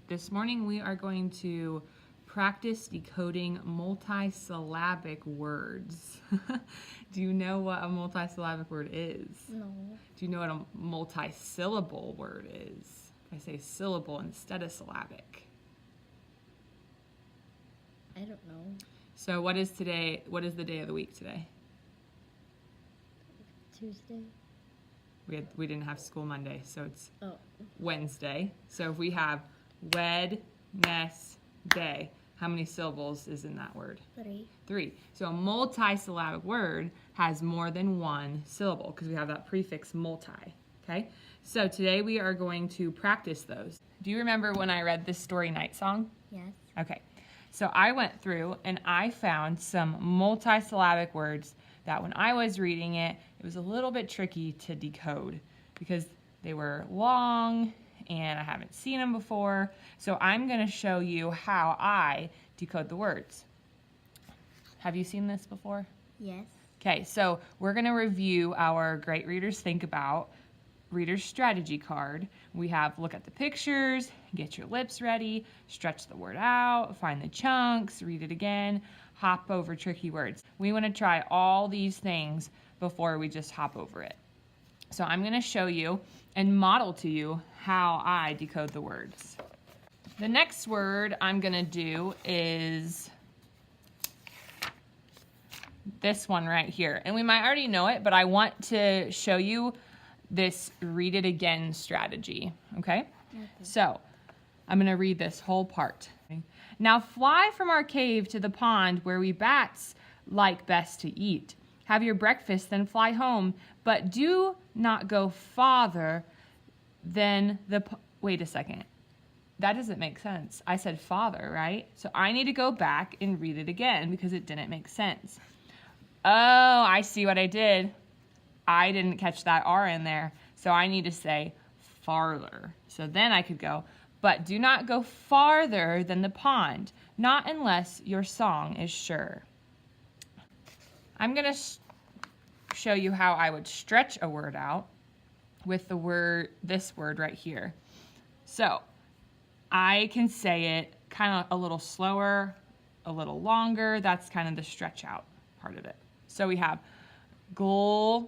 This morning we are going to practice decoding multisyllabic words. Do you know what a multisyllabic word is? No. Do you know what a multisyllable word is? If I say syllable instead of syllabic. I don't know. So what is today? What is the day of the week today? Tuesday. We didn't have school Monday, so it's Oh. Wednesday. So if we have Wednesday, how many syllables is in that word? 3. 3. So a multisyllabic word has more than one syllable because we have that prefix multi. Okay? So today we are going to practice those. Do you remember when I read this story night song? Yes. Okay. So I went through and I found some multisyllabic words that when I was reading it, it was a little bit tricky to decode because they were long and I haven't seen them before. So I'm going to show you how I decode the words. Have you seen this before? Yes. Okay, so we're going to review our Great Readers Think About Reader's Strategy card. We have look at the pictures, get your lips ready, stretch the word out, find the chunks, read it again, hop over tricky words. We want to try all these things before we just hop over it. So I'm going to show you and model to you how I decode the words. The next word I'm going to do is this one right here. And we might already know it, but I want to show you this read it again strategy, okay? So I'm going to read this whole part. Now fly from our cave to the pond where we bats like best to eat. Have your breakfast, then fly home, but do not go farther than the... Wait a second. That doesn't make sense. I said father, right? So I need to go back and read it again because it didn't make sense. Oh, I see what I did. I didn't catch that R in there. So I need to say farther. So then I could go, but do not go farther than the pond, not unless your song is sure. I'm going to show you how I would stretch a word out with the word, this word right here. So I can say it kind of a little slower, a little longer. That's kind of the stretch out part of it. So we have gully.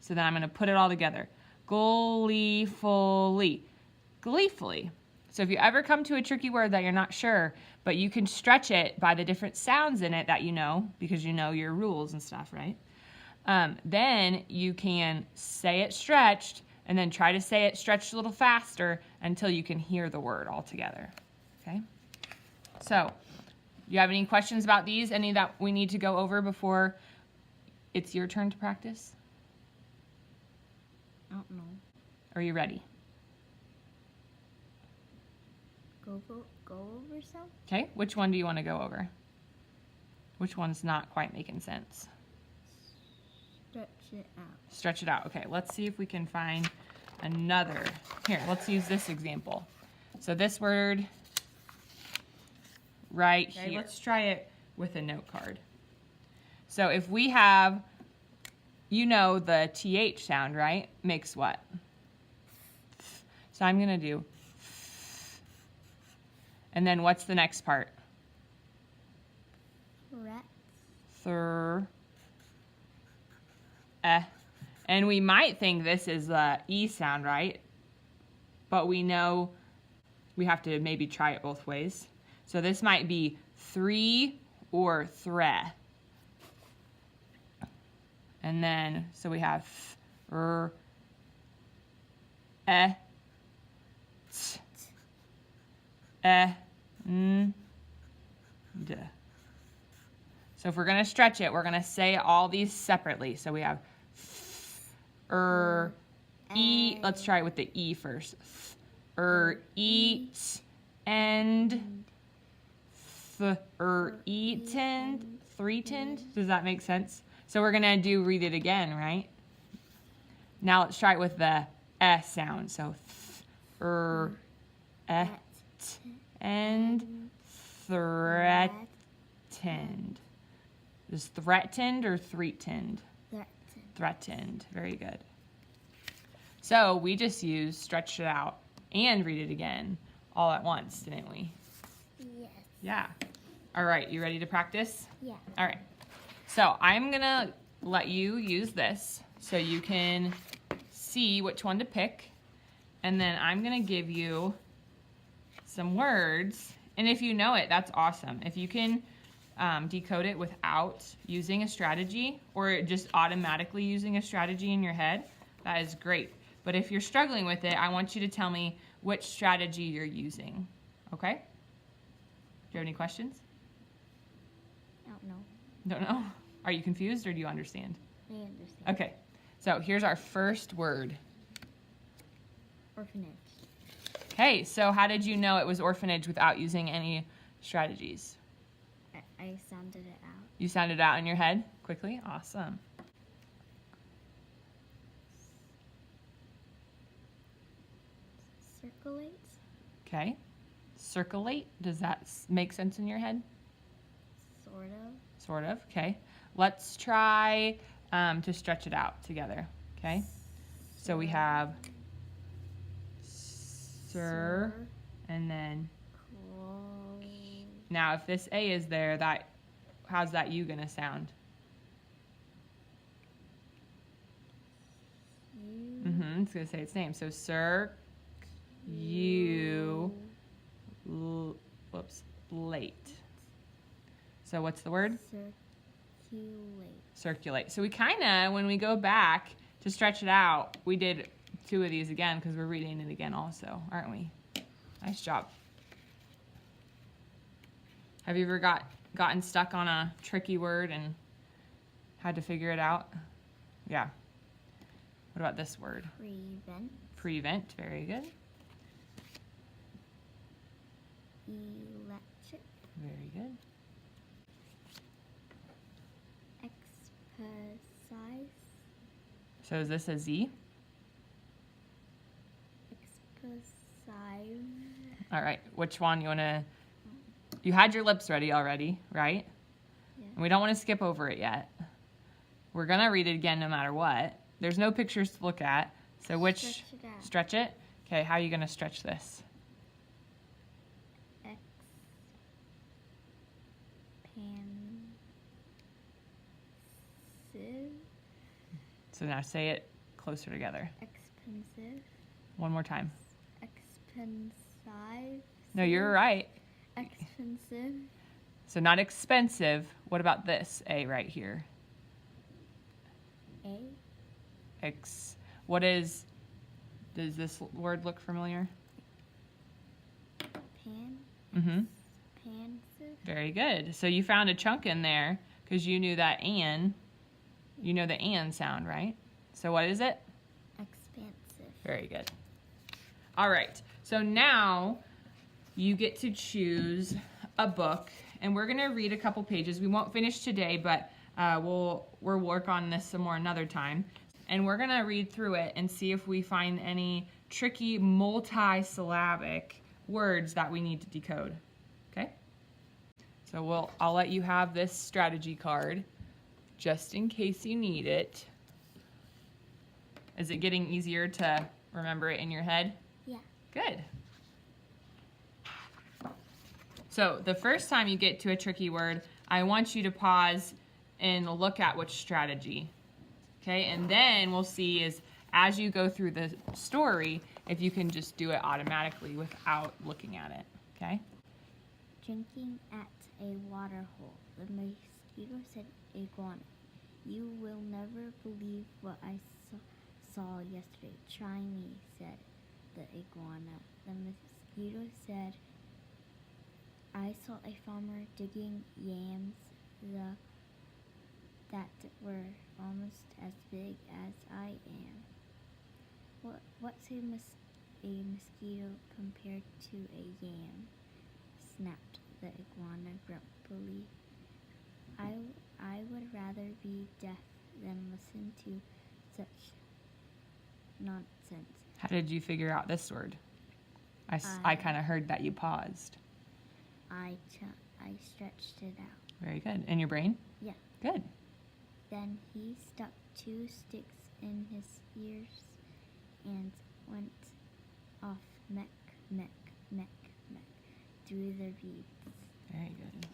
So then I'm going to put it all together. Gleefully. Gleefully. So if you ever come to a tricky word that you're not sure, but you can stretch it by the different sounds in it that you know, because you know your rules and stuff, right? Then you can say it stretched, and then try to say it stretched a little faster until you can hear the word all together. Okay? So, do you have any questions about these? Any that we need to go over before it's your turn to practice? I don't know. Are you ready? Go over some? Okay, which one do you want to go over? Which one's not quite making sense? Stretch it out. Stretch it out. Okay, let's see if we can find another. Here, let's use this example. So this word right here. Let's try it with a note card. So if we have, you know the TH sound, right? Makes what? So I'm going to do, and then what's the next part? Rats. And we might think this is the E sound, right? But we know we have to maybe try it both ways. So this might be 3 or thre. And then, so we have d. So if we're going to stretch it, we're going to say all these separately. So we have e. Let's try it with the E first. Eat, and eaten, threatened. Does that make sense? So we're going to do read it again, right? Now let's try it with the S sound. So and threatened. Is threatened or threatened? Threatened. Threatened. Very good. So we just used stretch it out and read it again all at once, didn't we? Yes. Yeah. All right, you ready to practice? Yeah. All right. So I'm gonna let you use this so you can see which one to pick. And then I'm gonna give you some words. And if you know it, that's awesome. If you can decode it without using a strategy or just automatically using a strategy in your head, that is great. But if you're struggling with it, I want you to tell me which strategy you're using. Okay? Do you have any questions? I don't know. Don't know? Are you confused or do you understand? I understand. Okay. So here's our first word. Orphanage. Okay, so how did you know it was orphanage without using any strategies? I sounded it out. You sounded it out in your head quickly? Awesome. Circulate. Okay. Circulate. Does that make sense in your head? Sort of. Sort of. Okay. Let's try to stretch it out together. Okay. So we have sir, and then now if this A is there, that how's that U gonna sound? It's gonna say its name. So sir, you, late. So what's the word? Circulate. Circulate. So we kind of, when we go back to stretch it out, we did 2 of these again because we're reading it again also, aren't we? Nice job. Have you ever gotten stuck on a tricky word and had to figure it out? Yeah. What about this word? Prevent. Prevent. Very good. Electric. Very good. Exercise. So is this a Z? Exercise. All right. Which one you want to... You had your lips ready already, right? Yeah. And we don't want to skip over it yet. We're going to read it again no matter what. There's no pictures to look at. So which... Stretch it out. Stretch it? Okay, how are you going to stretch this? Expensive. So now say it closer together. Expensive. One more time. Expensive. No, you're right. Expensive. So not expensive. What about this A right here? A. What is... Does this word look familiar? Pan. Expansive. Very good. So you found a chunk in there because you knew that "and." You know the "and" sound, right? So what is it? Expansive. Very good. All right. So now you get to choose a book, and we're gonna read a couple pages. We won't finish today, but we'll work on this some more another time. And we're gonna read through it and see if we find any tricky multi-syllabic words that we need to decode. Okay? So I'll let you have this strategy card just in case you need it. Is it getting easier to remember it in your head? Yeah. Good. So the first time you get to a tricky word, I want you to pause and look at which strategy. Okay, and then we'll see as you go through the story, if you can just do it automatically without looking at it. Okay? Drinking at a water hole. The mosquito said, "Iguana, you will never believe what I saw yesterday. Try me," said the iguana. The mosquito said, "I saw a farmer digging yams that were almost as big as I am." What's a mosquito compared to a yam?" snapped the iguana grumpily. I would rather be deaf than listen to such nonsense. How did you figure out this word? I kind of heard that you paused. I stretched it out. Very good. In your brain? Yeah. Good. Then he stuck 2 sticks in his ears and went off meck, meck, meck, meck through the reeds. Very good.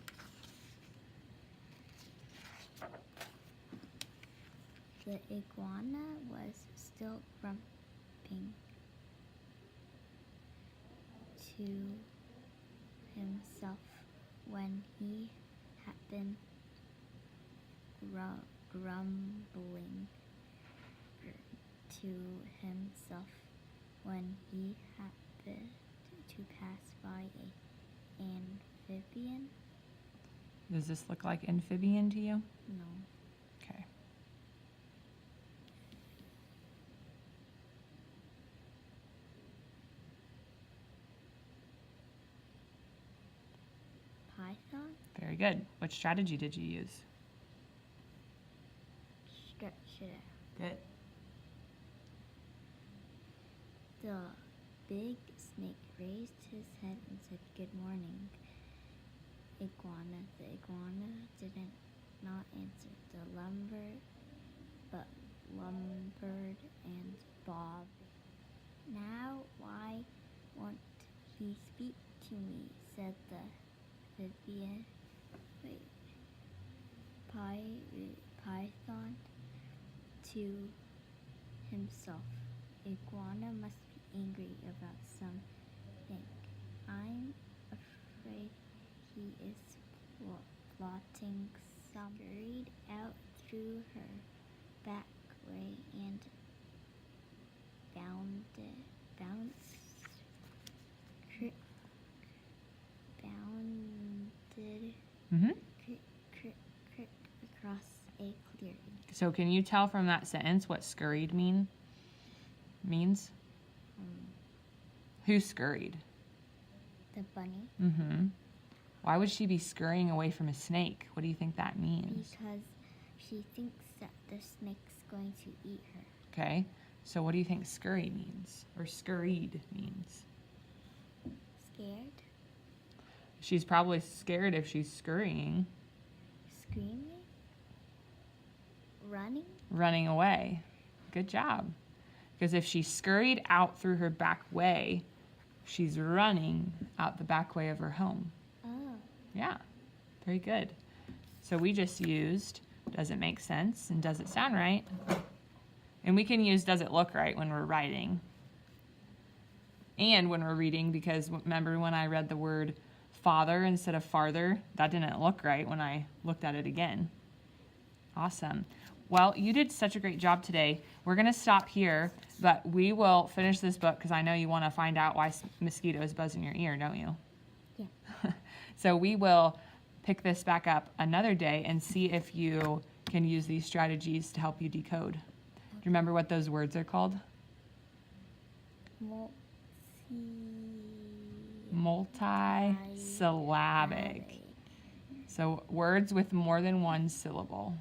The iguana was still grumping to himself when he had been grumbling to himself when he happened to pass by an amphibian. Does this look like amphibian to you? No. Okay. Python? Very good. What strategy did you use? Stretch it out. Good. The big snake raised his head and said, "Good morning, iguana." The iguana didn't not answer. But lumbered and bobbed. "Now why won't he speak to me?" said the amphibian. Python to himself. Iguana must be angry about something. I'm afraid he is plotting some. Scurried out through her back way and bounded Mm-hmm. crick across a clearing. So can you tell from that sentence what scurried means? Who scurried? The bunny. Mm-hmm. Why would she be scurrying away from a snake? What do you think that means? Because she thinks that the snake's going to eat her. Okay. So what do you think scurry means? Or scurried means? Scared? She's probably scared if she's scurrying. Screaming? Running? Running away. Good job. Because if she scurried out through her back way, she's running out the back way of her home. Oh. Yeah, very good. So we just used, does it make sense and does it sound right? And we can use does it look right when we're writing. And when we're reading, because remember when I read the word father instead of farther, that didn't look right when I looked at it again. Awesome. Well, you did such a great job today. We're going to stop here, but we will finish this book because I know you want to find out why mosquitoes buzz in your ear, don't you? Yeah. So we will pick this back up another day and see if you can use these strategies to help you decode. Do you remember what those words are called? Multisyllabic. So words with more than one syllable.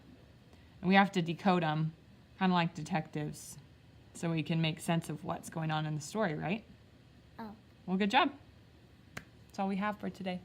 And we have to decode them, kind of like detectives, so we can make sense of what's going on in the story, right? Oh. Well, good job. That's all we have for today.